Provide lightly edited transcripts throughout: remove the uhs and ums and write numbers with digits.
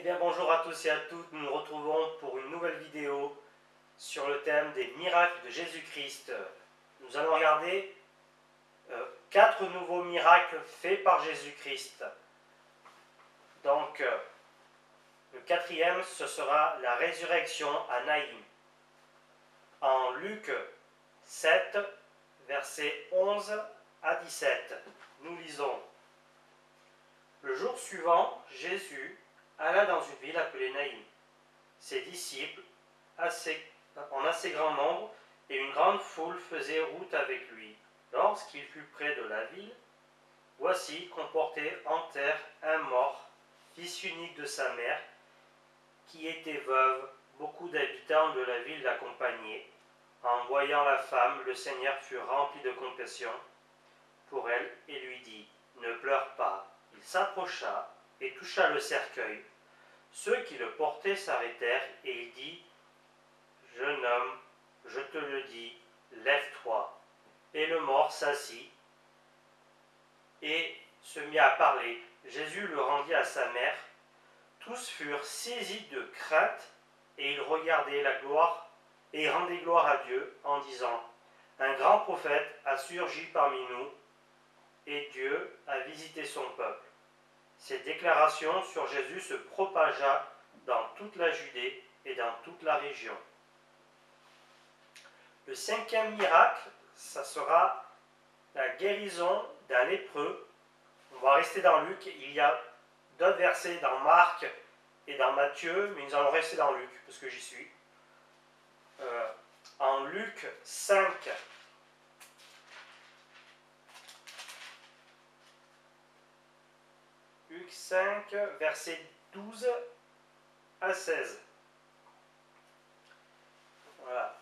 Eh bien bonjour à tous et à toutes, nous nous retrouvons pour une nouvelle vidéo sur le thème des miracles de Jésus-Christ. Nous allons regarder 4 nouveaux miracles faits par Jésus-Christ. Donc le quatrième, ce sera la résurrection à Naïm. En Luc 7, versets 11 à 17, nous lisons: Le jour suivant, Jésus alla dans une ville appelée Naïm. Ses disciples, en assez grand nombre, et une grande foule faisaient route avec lui. Lorsqu'il fut près de la ville, voici qu'on portait en terre un mort, fils unique de sa mère, qui était veuve. Beaucoup d'habitants de la ville l'accompagnaient. En voyant la femme, le Seigneur fut rempli de compassion pour elle et lui dit: Ne pleure pas. Il s'approcha et toucha le cercueil. Ceux qui le portaient s'arrêtèrent et il dit: Jeune homme, je te le dis, lève-toi. Et le mort s'assit et se mit à parler. Jésus le rendit à sa mère. Tous furent saisis de crainte et ils regardaient la gloire et rendaient gloire à Dieu en disant: Un grand prophète a surgi parmi nous et Dieu a visité son peuple. Cette déclaration sur Jésus se propagea dans toute la Judée et dans toute la région. Le cinquième miracle, ça sera la guérison d'un lépreux. On va rester dans Luc. Il y a d'autres versets dans Marc et dans Matthieu, mais nous allons rester dans Luc, parce que j'y suis. En Luc 5, versets 12 à 16. Voilà.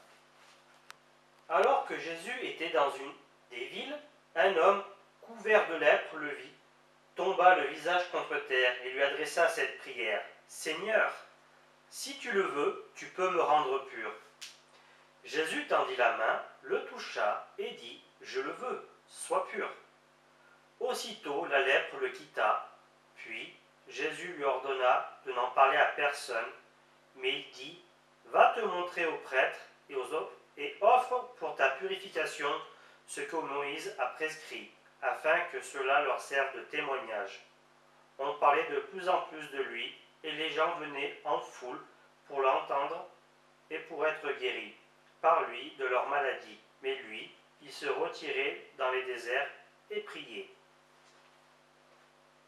Alors que Jésus était dans une des villes, un homme couvert de lèpre le vit, tomba le visage contre terre et lui adressa cette prière: Seigneur, si tu le veux, tu peux me rendre pur. Jésus tendit la main, le toucha et dit: Je le veux, sois pur. Aussitôt la lèpre le quitta. Puis Jésus lui ordonna de n'en parler à personne, mais il dit: Va te montrer aux prêtres et aux autres et offre pour ta purification ce que Moïse a prescrit, afin que cela leur serve de témoignage. On parlait de plus en plus de lui, et les gens venaient en foule pour l'entendre et pour être guéris par lui de leur maladie. Mais lui, il se retirait dans les déserts et priait.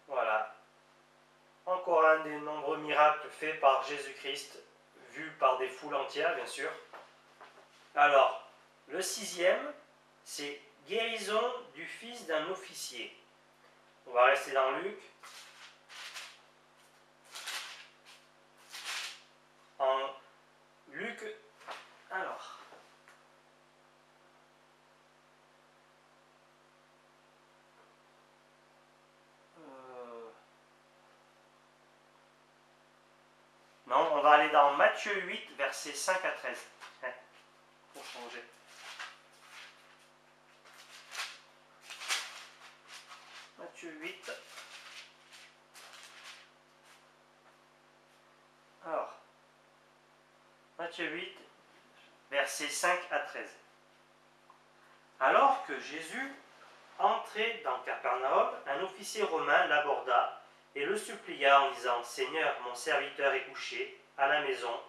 Voilà. Encore un des nombreux miracles faits par Jésus-Christ, vus par des foules entières, bien sûr. Alors, le sixième, c'est guérison du fils d'un officier. On va rester dans Luc. En Luc, alors, non, on va aller dans Matthieu 8, versets 5 à 13. Pour changer. Matthieu 8. Alors, Matthieu 8, versets 5 à 13. Alors que Jésus entrait dans Capernaum, un officier romain l'aborda et le supplia en disant: Seigneur, mon serviteur est couché à la maison,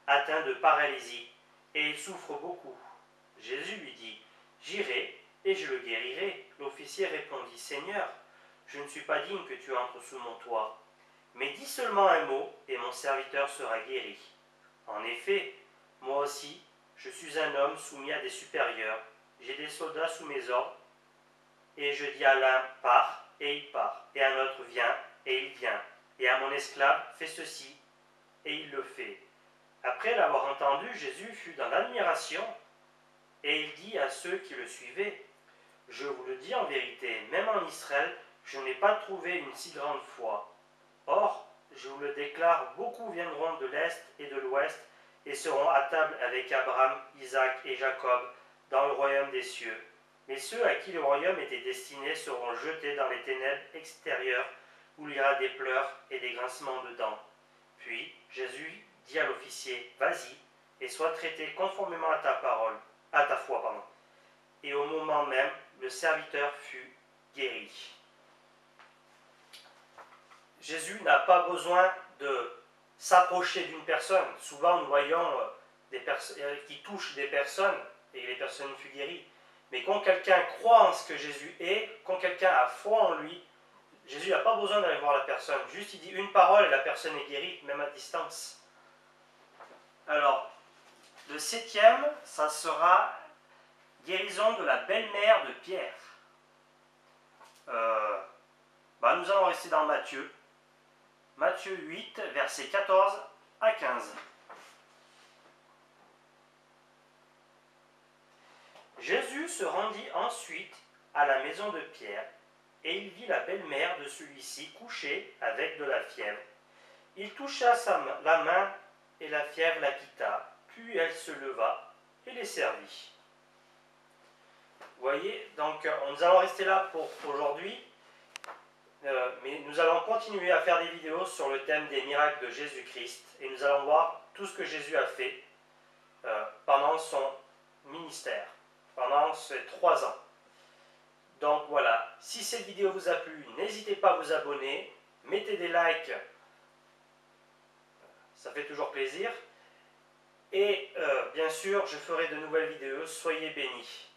atteint de paralysie, et il souffre beaucoup. Jésus lui dit: J'irai et je le guérirai. L'officier répondit: Seigneur, je ne suis pas digne que tu entres sous mon toit, mais dis seulement un mot et mon serviteur sera guéri. En effet, moi aussi, je suis un homme soumis à des supérieurs. J'ai des soldats sous mes ordres, et je dis à l'un: pars, et il part, et à un autre: viens, et il vient, et à mon esclave: fais ceci, et il le fait. Après l'avoir entendu, Jésus fut dans l'admiration, et il dit à ceux qui le suivaient: Je vous le dis en vérité, même en Israël, je n'ai pas trouvé une si grande foi. Or, je vous le déclare, beaucoup viendront de l'Est et de l'Ouest, et seront à table avec Abraham, Isaac et Jacob dans le royaume des cieux. Mais ceux à qui le royaume était destiné seront jetés dans les ténèbres extérieures, où il y aura des pleurs et des grincements de dents. Puis Jésus dit à l'officier, vas-y, et sois traité conformément à ta parole, à ta foi, pardon. Et au moment même, le serviteur fut guéri. Jésus n'a pas besoin de s'approcher d'une personne. Souvent, nous voyons des personnes qui touchent des personnes et les personnes furent guéries. Mais quand quelqu'un croit en ce que Jésus est, quand quelqu'un a foi en lui, Jésus n'a pas besoin d'aller voir la personne. Juste, il dit une parole et la personne est guérie, même à distance. Alors, le 7e, ça sera guérison de la belle-mère de Pierre. Nous allons rester dans Matthieu. Matthieu 8, versets 14 à 15. Jésus se rendit ensuite à la maison de Pierre, et il vit la belle-mère de celui-ci couchée avec de la fièvre. Il toucha la main, et la fièvre la quitta, puis elle se leva et les servit. Vous voyez, donc nous allons rester là pour aujourd'hui, mais nous allons continuer à faire des vidéos sur le thème des miracles de Jésus-Christ, et nous allons voir tout ce que Jésus a fait pendant son ministère, pendant ces 3 ans. Donc voilà, si cette vidéo vous a plu, n'hésitez pas à vous abonner, mettez des likes, ça fait toujours plaisir. Et bien sûr, je ferai de nouvelles vidéos, soyez bénis.